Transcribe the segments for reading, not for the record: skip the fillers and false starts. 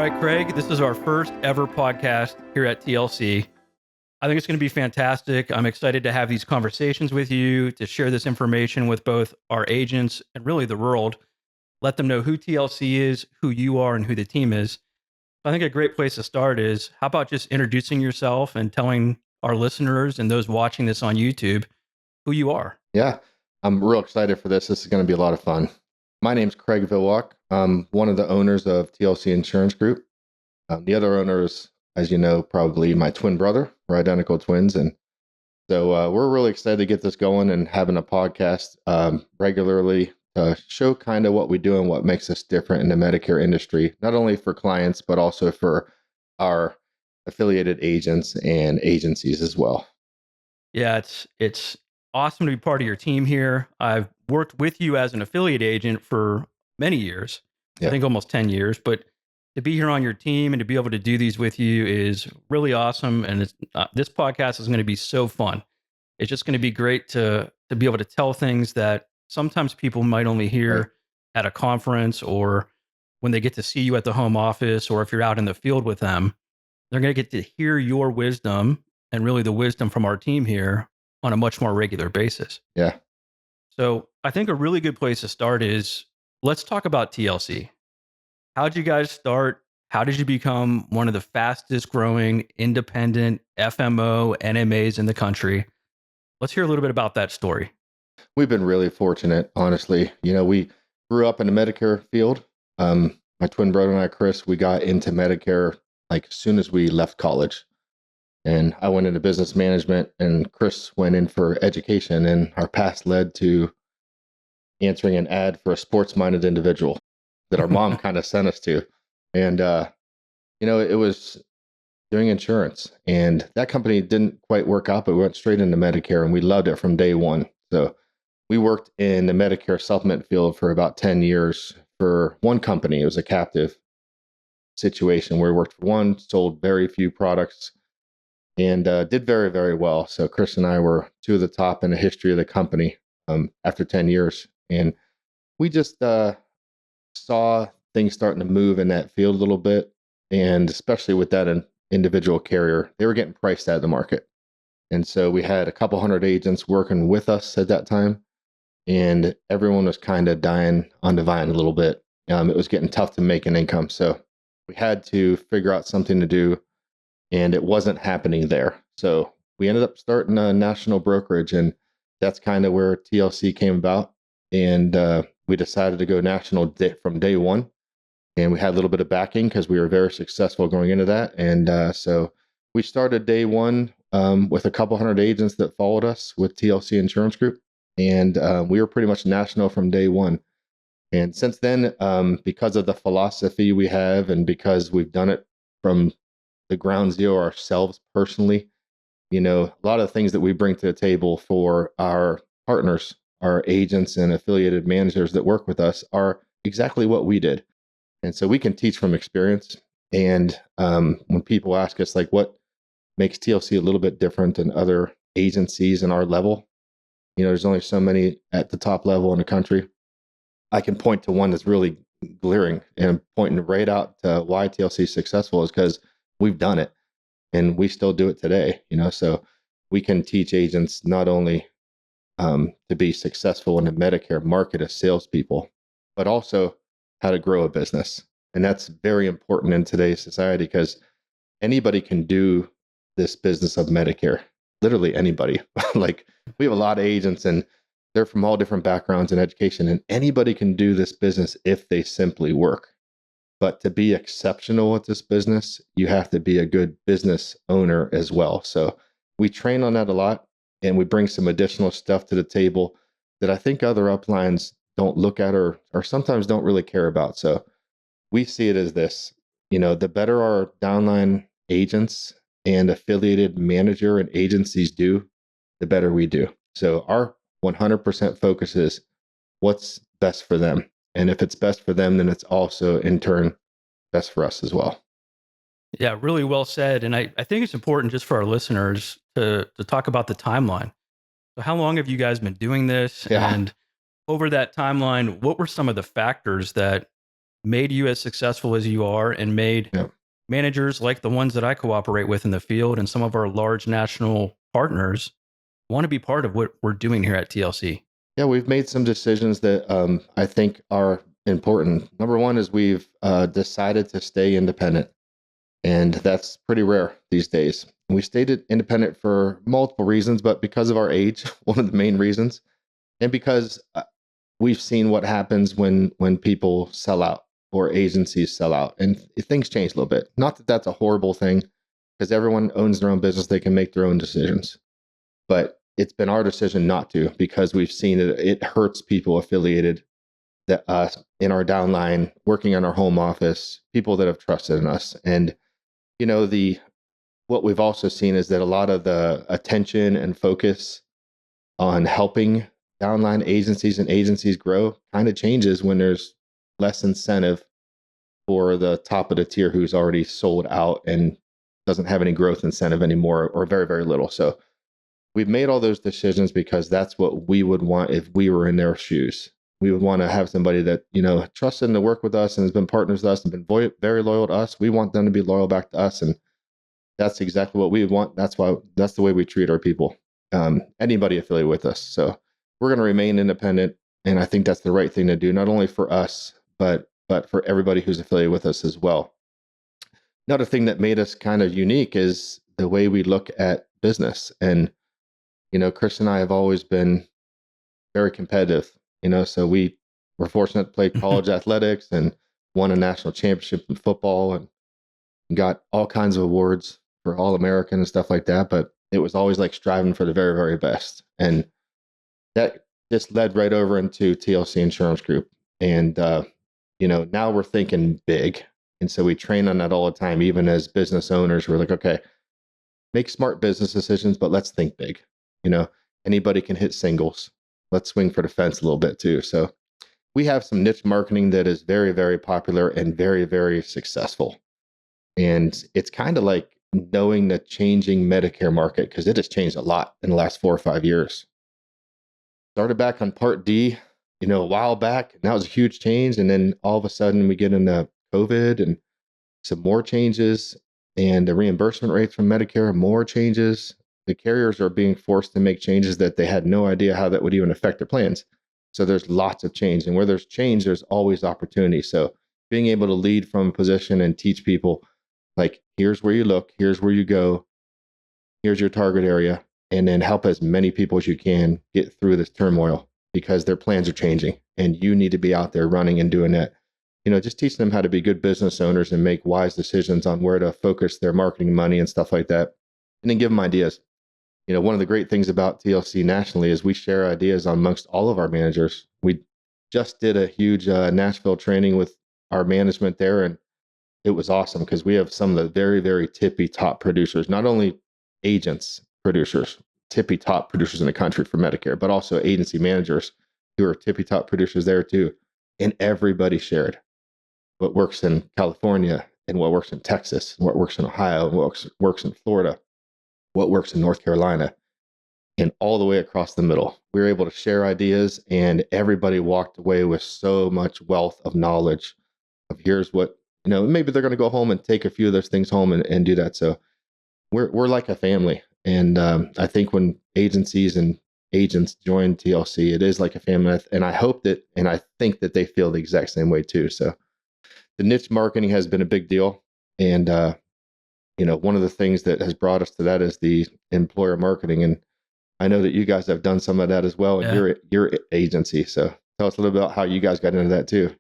right, Craig, this is our first ever podcast here at TLC. I think it's going to be fantastic. I'm excited to have these conversations with you, to share this information with both our agents and really the world. Let them know who TLC is, who you are, and who the team is. I think a great place to start is how about just introducing yourself and telling our listeners and those watching this on YouTube who you are? Yeah, I'm real excited for this. This is going to be a lot of fun. My name's Craig Villwalk. I'm one of the owners of TLC Insurance Group. The other owners, as you know, probably my twin brother. We're identical twins. And so we're really excited to get this going and having a podcast regularly to show kind of what we do and what makes us different in the Medicare industry, not only for clients, but also for our affiliated agents and agencies as well. Yeah, it's awesome to be part of your team here. I've worked with you as an affiliate agent for many years. I Yeah. think almost 10 years, but to be here on your team and to be able to do these with you is really awesome. And this podcast is going to be so fun. It's just going to be great to be able to tell things that sometimes people might only hear Right. at a conference or when they get to see you at the home office, or if you're out in the field with them. They're going to get to hear your wisdom and really the wisdom from our team here on a much more regular basis. Yeah. So I think a really good place to start is let's talk about TLC. How did you guys start? How did you become one of the fastest growing independent FMO NMAs in the country? Let's hear a little bit about that story. We've been really fortunate, honestly. We grew up in the Medicare field. My twin brother and I, Chris, we got into Medicare like as soon as we left college. And I went into business management, and Chris went in for education. And our paths led to answering an ad for a sports minded individual that our mom kind of sent us to. And, it was doing insurance. And that company didn't quite work out, but we went straight into Medicare and we loved it from day one. So we worked in the Medicare supplement field for about 10 years for one company. It was a captive situation where we worked for one, sold very few products, and did very, very well. So Chris and I were two of the top in the history of the company after 10 years. And we just saw things starting to move in that field a little bit. And especially with that individual carrier, they were getting priced out of the market. And so we had a couple hundred agents working with us at that time. And everyone was kind of dying on the vine a little bit. It was getting tough to make an income. So we had to figure out something to do, and it wasn't happening there. So we ended up starting a national brokerage, and that's kind of where TLC came about. And we decided to go national from day one. And we had a little bit of backing because we were very successful going into that. And so we started day one with a couple hundred agents that followed us with TLC Insurance Group. And we were pretty much national from day one. And since then, because of the philosophy we have and because we've done it from the ground zero ourselves personally, a lot of the things that we bring to the table for our partners, our agents and affiliated managers that work with us are exactly what we did. And so we can teach from experience. And when people ask us, like, what makes TLC a little bit different than other agencies in our level, there's only so many at the top level in the country. I can point to one that's really glaring and pointing right out to why TLC is successful is because we've done it and we still do it today. So we can teach agents not only to be successful in the Medicare market as salespeople, but also how to grow a business. And that's very important in today's society because anybody can do this business of Medicare. Literally anybody. Like, we have a lot of agents and they're from all different backgrounds and education, and anybody can do this business if they simply work. But to be exceptional at this business, you have to be a good business owner as well. So we train on that a lot, and we bring some additional stuff to the table that I think other uplines don't look at or sometimes don't really care about. So we see it as this, the better our downline agents and affiliated manager and agencies do, the better we do. So our 100% focus is what's best for them. And if it's best for them, then it's also in turn best for us as well. Yeah, really well said. And I think it's important just for our listeners to talk about the timeline. So how long have you guys been doing this? Yeah. And over that timeline, what were some of the factors that made you as successful as you are and made Yeah. managers like the ones that I cooperate with in the field and some of our large national partners want to be part of what we're doing here at TLC. Yeah, we've made some decisions that I think are important. Number one is we've decided to stay independent, and that's pretty rare these days. We stayed independent for multiple reasons, but because of our age, one of the main reasons, and because we've seen what happens when people sell out or agencies sell out, and things change a little bit. Not that that's a horrible thing, because everyone owns their own business; they can make their own decisions. But it's been our decision not to because we've seen it hurts people affiliated that us in our downline, working on our home office, people that have trusted in us. And the what we've also seen is that a lot of the attention and focus on helping downline agencies grow kind of changes when there's less incentive for the top of the tier who's already sold out and doesn't have any growth incentive anymore, or very, very little. So we've made all those decisions because that's what we would want if we were in their shoes. We would want to have somebody that, trusted to work with us and has been partners with us and been very loyal to us. We want them to be loyal back to us. And that's exactly what we would want. That's the way we treat our people, anybody affiliated with us. So we're going to remain independent. And I think that's the right thing to do, not only for us, but for everybody who's affiliated with us as well. Another thing that made us kind of unique is the way we look at business. And Chris and I have always been very competitive, so we were fortunate to play college athletics and won a national championship in football and got all kinds of awards for All American and stuff like that. But it was always like striving for the very, very best. And that just led right over into TLC Insurance Group. And, now we're thinking big. And so we train on that all the time, even as business owners. We're like, okay, make smart business decisions, but let's think big. Anybody can hit singles. Let's swing for the fence a little bit too. So we have some niche marketing that is very, very popular and very, very successful. And it's kind of like knowing the changing Medicare market because it has changed a lot in the last 4 or 5 years. Started back on Part D, a while back. And that was a huge change. And then all of a sudden we get into COVID and some more changes, and the reimbursement rates from Medicare, more changes. The carriers are being forced to make changes that they had no idea how that would even affect their plans. So there's lots of change. And where there's change, there's always opportunity. So being able to lead from a position and teach people, like, here's where you look, here's where you go, here's your target area, and then help as many people as you can get through this turmoil because their plans are changing and you need to be out there running and doing that. Just teaching them how to be good business owners and make wise decisions on where to focus their marketing money and stuff like that. And then give them ideas. One of the great things about TLC nationally is we share ideas amongst all of our managers. We just did a huge Nashville training with our management there, and it was awesome because we have some of the very, very tippy top producers, not only agents, producers, tippy top producers in the country for Medicare, but also agency managers who are tippy top producers there too. And everybody shared what works in California and what works in Texas, and what works in Ohio, and what works in Florida, what works in North Carolina, and all the way across the middle. We were able to share ideas, and everybody walked away with so much wealth of knowledge of here's what, maybe they're going to go home and take a few of those things home and do that. So we're like a family. And I think when agencies and agents join TLC, it is like a family. And I hope that, and I think that they feel the exact same way too. So the niche marketing has been a big deal. And, one of the things that has brought us to that is the employer marketing. And I know that you guys have done some of that as well in your agency. So tell us a little bit about how you guys got into that too.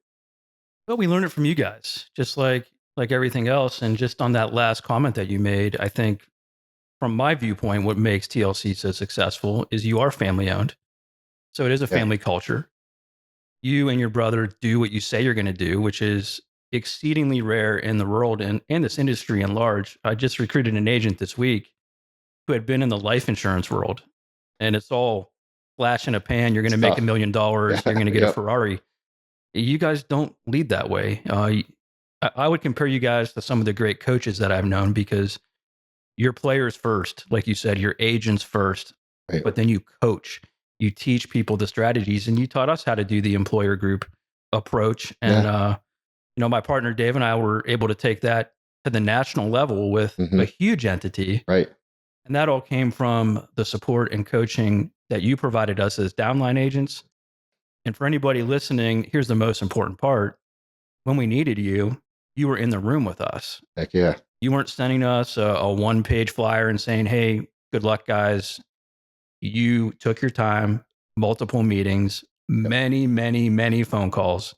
Well, we learned it from you guys, just like everything else. And just on that last comment that you made, I think from my viewpoint, what makes TLC so successful is you are family owned. So it is a Yeah. family culture. You and your brother do what you say you're going to do, which is exceedingly rare in the world and this industry in large. I just recruited an agent this week who had been in the life insurance world, and it's all flash in a pan. You're going to make $1 million. You're going to get a Ferrari. You guys don't lead that way. I would compare you guys to some of the great coaches that I've known because you're players first, like you said, your agents first, Right. but then you coach, you teach people the strategies, and you taught us how to do the employer group approach. And My partner Dave and I were able to take that to the national level with Hmm. a huge entity. Right. And that all came from the support and coaching that you provided us as downline agents. And for anybody listening, here's the most important part. When we needed you, you were in the room with us. Heck yeah. You weren't sending us a one-page flyer and saying, hey, good luck, guys. You took your time, multiple meetings, Yep. many, many, many phone calls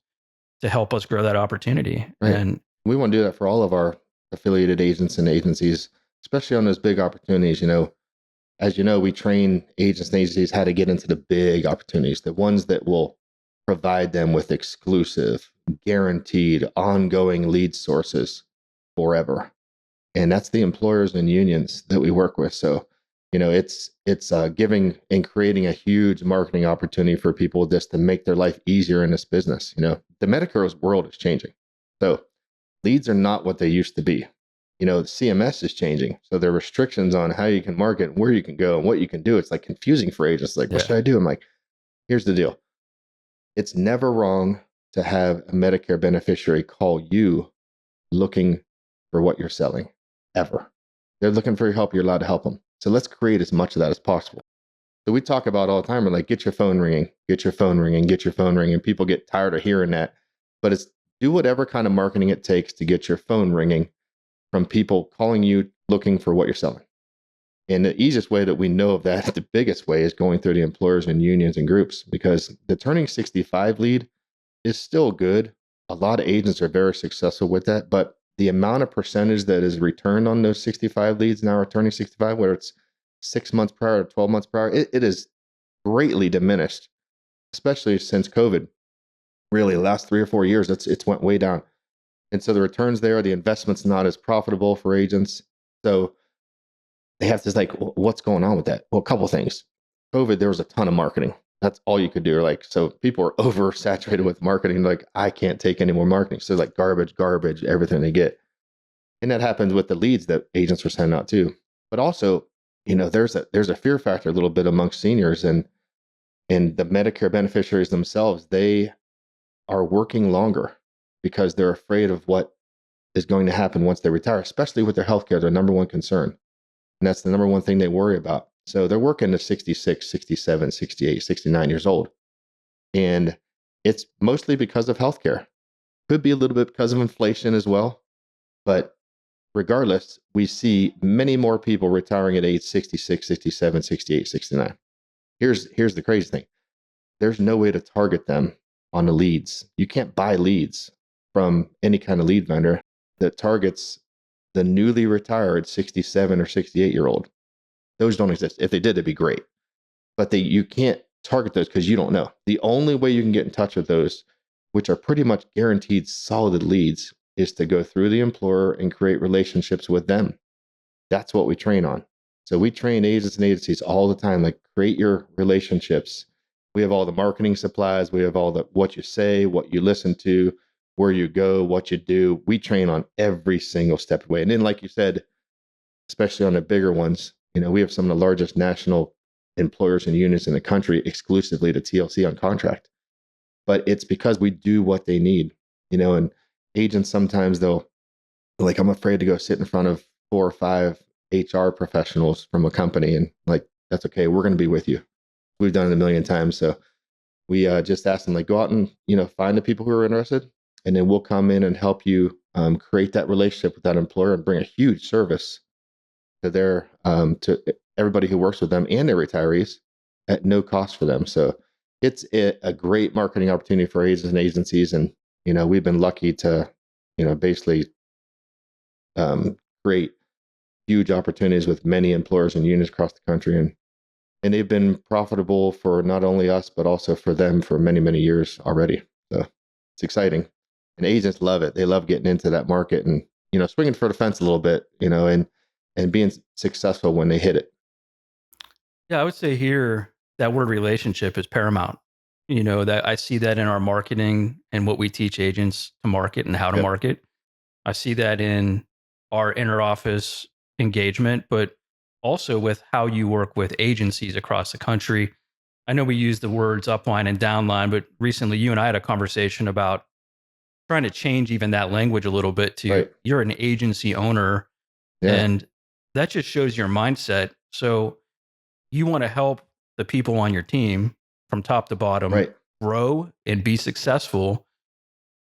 to help us grow that opportunity. Right. And We want to do that for all of our affiliated agents and agencies, especially on those big opportunities. As you know, we train agents and agencies how to get into the big opportunities, the ones that will provide them with exclusive, guaranteed, ongoing lead sources forever. And that's the employers and unions that we work with. So, it's giving and creating a huge marketing opportunity for people just to make their life easier in this business. The Medicare world is changing. So leads are not what they used to be. CMS is changing. So there are restrictions on how you can market, where you can go, and what you can do. It's like confusing for agents. Like, what yeah, should I do? I'm like, here's the deal. It's never wrong to have a Medicare beneficiary call you looking for what you're selling, ever. They're looking for your help. You're allowed to help them. So let's create as much of that as possible. So we talk about all the time. We're like, get your phone ringing, get your phone ringing, get your phone ringing. People get tired of hearing that. But it's do whatever kind of marketing it takes to get your phone ringing from people calling you looking for what you're selling. And the easiest way that we know of that, the biggest way, is going through the employers and unions and groups, because the turning 65 lead is still good. A lot of agents are very successful with that, but the amount of percentage that is returned on those 65 leads now are turning 65, whether it's 6 months prior or 12 months prior, it is greatly diminished, especially since COVID. Really, the last 3 or 4 years, it's went way down. And so the returns there, the investment's not as profitable for agents. So they have to like, what's going on with that? Well, a couple of things. COVID, there was a ton of marketing. That's all you could do. Like, so people are oversaturated with marketing. Like, I can't take any more marketing. So like garbage, everything they get. And that happens with the leads that agents are sending out too. But also, there's a fear factor a little bit amongst seniors and the Medicare beneficiaries themselves. They are working longer because they're afraid of what is going to happen once they retire, especially with their healthcare, their number one concern. And that's the number one thing they worry about. So they're working to 66, 67, 68, 69 years old. And it's mostly because of healthcare. Could be a little bit because of inflation as well. But regardless, we see many more people retiring at age 66, 67, 68, 69. Here's the crazy thing. There's no way to target them on the leads. You can't buy leads from any kind of lead vendor that targets the newly retired 67 or 68-year-old. Those don't exist. If they did, it'd be great. But you can't target those because you don't know. The only way you can get in touch with those, which are pretty much guaranteed solid leads, is to go through the employer and create relationships with them. That's what we train on. So we train agents and agencies all the time, like create your relationships. We have all the marketing supplies. We have all the what you say, what you listen to, where you go, what you do. We train on every single step of the way. And then, like you said, especially on the bigger ones, we have some of the largest national employers and unions in the country exclusively to TLC on contract. But it's because we do what they need, and agents sometimes they'll like, I'm afraid to go sit in front of 4 or 5 HR professionals from a company. And like, that's okay. We're going to be with you. We've done it a million times. So we just ask them, like, go out and, find the people who are interested. And then we'll come in and help you create that relationship with that employer and bring a huge service to to everybody who works with them and their retirees at no cost for them. So it's a great marketing opportunity for agents and agencies. And, we've been lucky to, basically create huge opportunities with many employers and unions across the country. And they've been profitable for not only us, but also for them for many, many years already. So it's exciting. And agents love it. They love getting into that market and, swinging for the fence a little bit, and being successful when they hit it. Yeah, I would say here that word relationship is paramount. That I see that in our marketing and what we teach agents to market and how to Yep. market. I see that in our inner office engagement, but also with how you work with agencies across the country. I know we use the words upline and downline, but recently you and I had a conversation about trying to change even that language a little bit to Right. you're an agency owner, Yeah. and that just shows your mindset. So you want to help the people on your team from top to bottom Right. grow and be successful.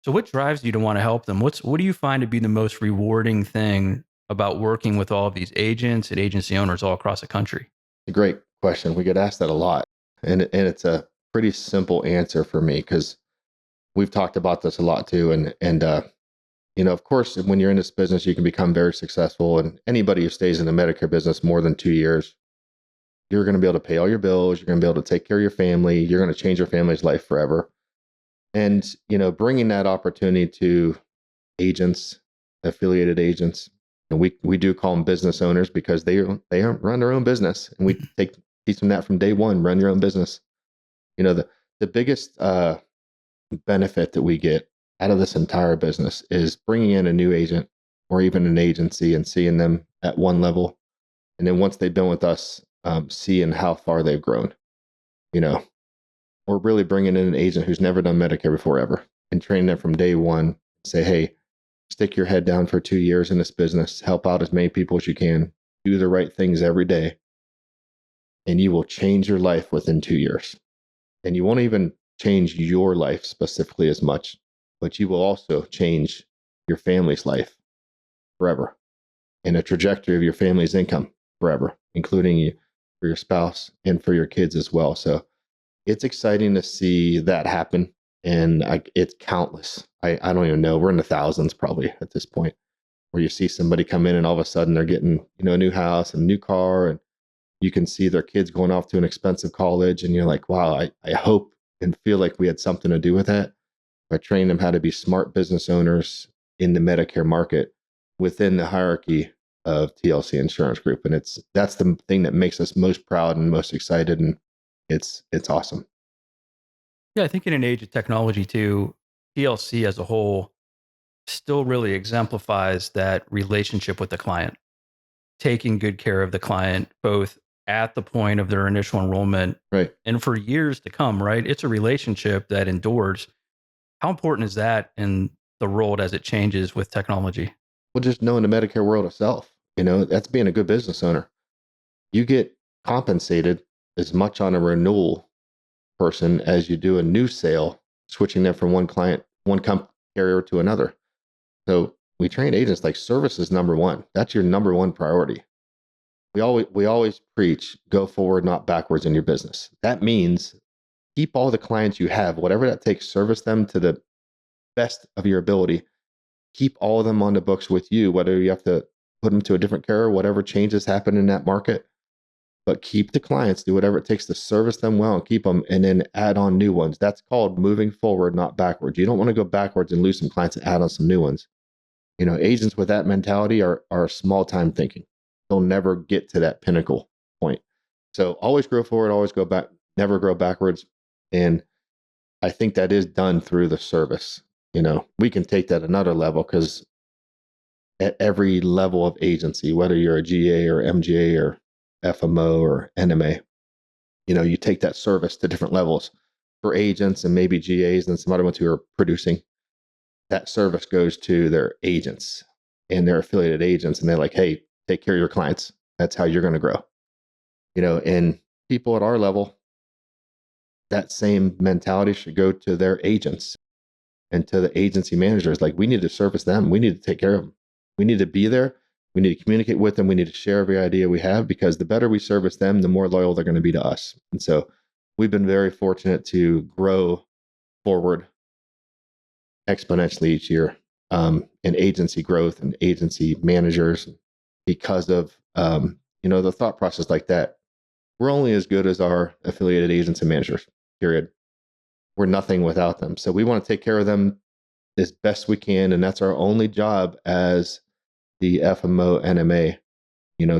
So what drives you to want to help them? What do you find to be the most rewarding thing about working with all of these agents and agency owners all across the country? A great question. We get asked that a lot. And it's a pretty simple answer for me because we've talked about this a lot too. And of course, when you're in this business, you can become very successful. And anybody who stays in the Medicare business more than 2 years, you're going to be able to pay all your bills. You're going to be able to take care of your family. You're going to change your family's life forever. And, bringing that opportunity to agents, affiliated agents, and we do call them business owners because they run their own business, and we teach them that from day one. Run your own business. The biggest benefit that we get out of this entire business is bringing in a new agent or even an agency and seeing them at one level, and then once they've been with us, seeing how far they've grown. You know, we're really bringing in an agent who's never done Medicare before ever and training them from day one. Say, hey, stick your head down for 2 years in this business, help out as many people as you can, do the right things every day, and you will change your life within 2 years. And you won't even change your life specifically as much, but you will also change your family's life forever and the trajectory of your family's income forever, including you, for your spouse and for your kids as well. So it's exciting to see that happen. And it's countless. I don't even know. We're in the thousands probably at this point, where you see somebody come in and all of a sudden they're getting, a new house and a new car, and you can see their kids going off to an expensive college. And you're like, wow, I hope and feel like we had something to do with that by training them how to be smart business owners in the Medicare market within the hierarchy of TLC Insurance Group. And that's the thing that makes us most proud and most excited. And it's awesome. Yeah, I think in an age of technology too, TLC as a whole still really exemplifies that relationship with the client, taking good care of the client, both at the point of their initial enrollment Right. and for years to come, right? It's a relationship that endures. How important is that in the world as it changes with technology? Well, just knowing the Medicare world itself, that's being a good business owner. You get compensated as much on a renewal person as you do a new sale, switching them from one carrier to another. So we train agents like service is number one. That's your number one priority. We always preach go forward, not backwards in your business. That means keep all the clients you have, whatever that takes, service them to the best of your ability. Keep all of them on the books with you, whether you have to put them to a different carrier, whatever changes happen in that market. But keep the clients, do whatever it takes to service them well and keep them, and then add on new ones. That's called moving forward, not backwards. You don't want to go backwards and lose some clients and add on some new ones. Agents with that mentality are small time thinking. They'll never get to that pinnacle point. So always grow forward, always go back, never grow backwards. And I think that is done through the service. We can take that another level because at every level of agency, whether you're a GA or MGA or FMO or NMA, you take that service to different levels. For agents and maybe GAs and some other ones who are producing, that service goes to their agents and their affiliated agents. And they're like, hey, take care of your clients. That's how you're going to grow. And people at our level, that same mentality should go to their agents and to the agency managers. Like, we need to service them. We need to take care of them. We need to be there. We need to communicate with them. We need to share every idea we have, because the better we service them, the more loyal they're going to be to us. And so we've been very fortunate to grow forward exponentially each year in agency growth and agency managers because of, the thought process like that. We're only as good as our affiliated agents and managers, period. We're nothing without them. So we want to take care of them as best we can. And that's our only job as the FMO NMA.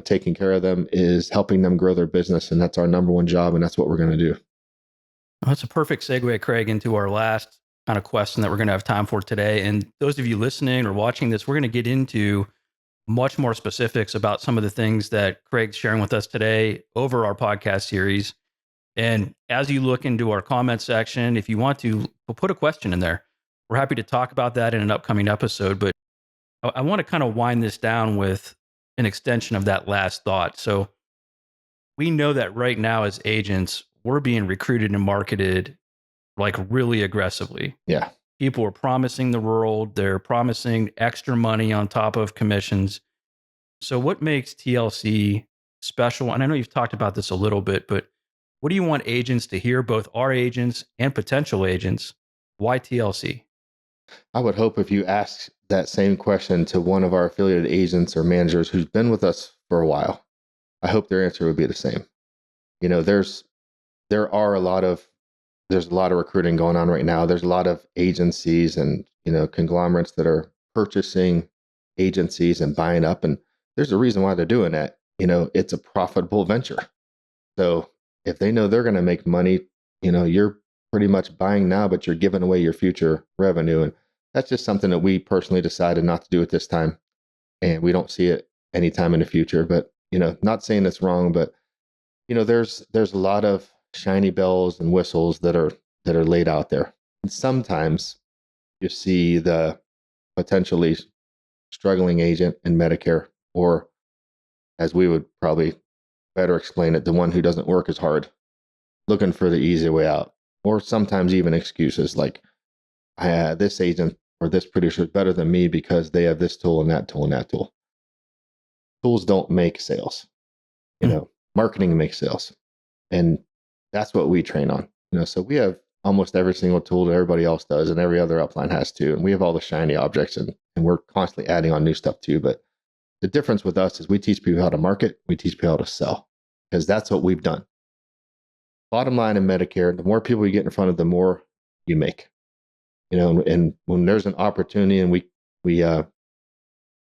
Taking care of them is helping them grow their business. And that's our number one job. And that's what we're going to do. Well, that's a perfect segue, Craig, into our last kind of question that we're going to have time for today. And those of you listening or watching this, we're going to get into much more specifics about some of the things that Craig's sharing with us today over our podcast series. And as you look into our comment section, if you want to, we'll put a question in there. we're happy to talk about that in an upcoming episode. But I want to kind of wind this down with an extension of that last thought. So we know that right now as agents, we're being recruited and marketed like really aggressively. Yeah. People are promising the world, they're promising extra money on top of commissions. So what makes TLC special? And I know you've talked about this a little bit, but what do you want agents to hear, both our agents and potential agents? Why TLC? I would hope if you ask that same question to one of our affiliated agents or managers who's been with us for a while, I hope their answer would be the same. You know, there are a lot of there's a lot of recruiting going on right now. There's a lot of agencies and, conglomerates that are purchasing agencies and buying up. And there's a reason why they're doing that. It's a profitable venture. So if they know they're going to make money, you're pretty much buying now, but you're giving away your future revenue. And that's just something that we personally decided not to do at this time. And we don't see it anytime in the future. But, not saying it's wrong, but there's a lot of shiny bells and whistles that are laid out there. And sometimes you see the potentially struggling agent in Medicare, or as we would probably better explain it, the one who doesn't work as hard, looking for the easy way out, or sometimes even excuses like, this agent or this producer is better than me because they have this tool and that tool and that tool. Tools don't make sales. Marketing makes sales. And that's what we train on. So we have almost every single tool that everybody else does, and every other upline has too. And we have all the shiny objects, and we're constantly adding on new stuff too. But the difference with us is we teach people how to market, we teach people how to sell, because that's what we've done. Bottom line in Medicare, the more people you get in front of, the more you make. And when there's an opportunity, and we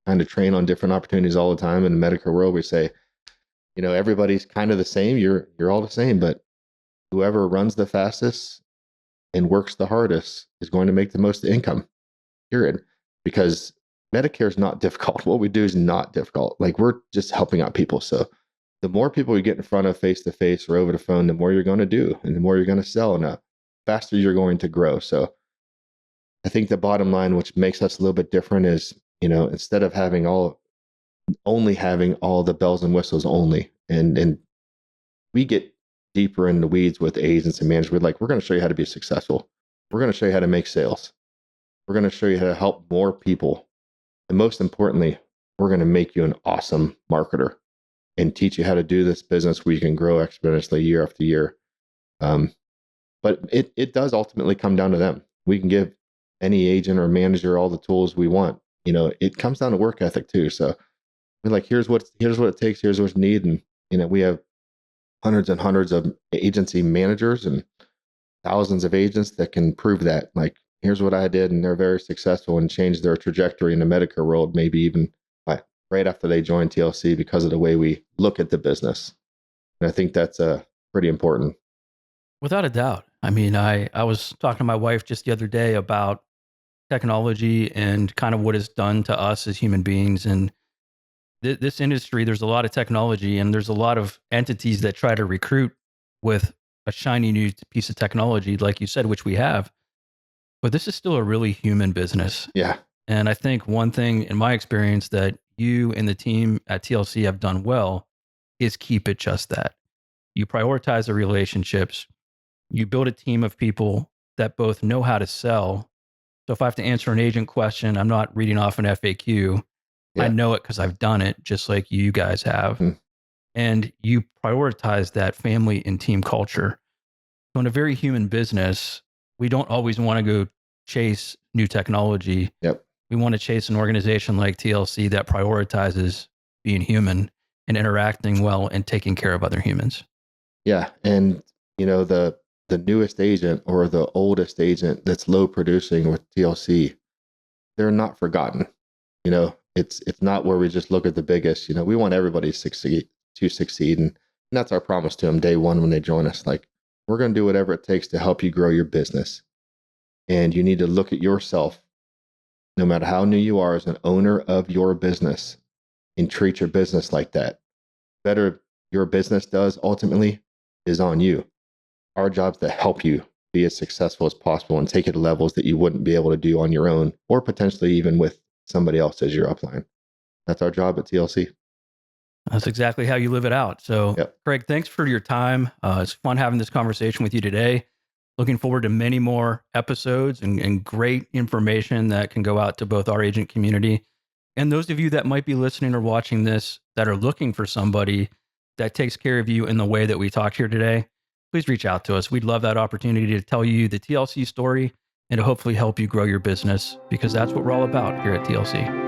kind of train on different opportunities all the time in the Medicare world, we say, everybody's kind of the same. You're all the same, but whoever runs the fastest and works the hardest is going to make the most income, period. Because Medicare is not difficult. What we do is not difficult. Like, we're just helping out people. So the more people you get in front of face to face or over the phone, the more you're going to do and the more you're going to sell, and the faster you're going to grow. So I think the bottom line, which makes us a little bit different, is, instead of only having all the bells and whistles only, and we get deeper in the weeds with agents and managers. We're going to show you how to be successful. We're going to show you how to make sales. We're going to show you how to help more people. And most importantly, we're going to make you an awesome marketer and teach you how to do this business where you can grow exponentially year after year. But it does ultimately come down to them. We can give any agent or manager all the tools we want. It comes down to work ethic too. So we're like, here's what it takes. Here's what's needed. And, we have hundreds and hundreds of agency managers and thousands of agents that can prove that. Like, here's what I did, and they're very successful and changed their trajectory in the Medicare world, maybe even right after they joined TLC, because of the way we look at the business. And I think that's pretty important. Without a doubt. I mean, I was talking to my wife just the other day about technology and kind of what it's done to us as human beings. And this industry, there's a lot of technology, and there's a lot of entities that try to recruit with a shiny new piece of technology, like you said, which we have. But this is still a really human business. Yeah. And I think one thing in my experience that you and the team at TLC have done well is keep it just that. You prioritize the relationships. You build a team of people that both know how to sell. So if I have to answer an agent question, I'm not reading off an FAQ. Yeah. I know it because I've done it, just like you guys have. Mm-hmm. And you prioritize that family and team culture. So in a very human business, we don't always want to go chase new technology. Yep. We want to chase an organization like TLC that prioritizes being human and interacting well and taking care of other humans. Yeah. And, the newest agent or the oldest agent that's low producing with TLC, they're not forgotten. It's not where we just look at the biggest. We want everybody to succeed. And that's our promise to them day one when they join us. Like, we're going to do whatever it takes to help you grow your business. And you need to look at yourself, no matter how new you are, as an owner of your business, and treat your business like that. Better your business does ultimately is on you. Our job is to help you be as successful as possible and take it to levels that you wouldn't be able to do on your own, or potentially even with somebody else as your upline. That's our job at TLC. That's exactly how you live it out. So, Yep. Craig, thanks for your time. It's fun having this conversation with you today. Looking forward to many more episodes and great information that can go out to both our agent community and those of you that might be listening or watching this that are looking for somebody that takes care of you in the way that we talked here today. Please reach out to us. We'd love that opportunity to tell you the TLC story and to hopefully help you grow your business, because that's what we're all about here at TLC.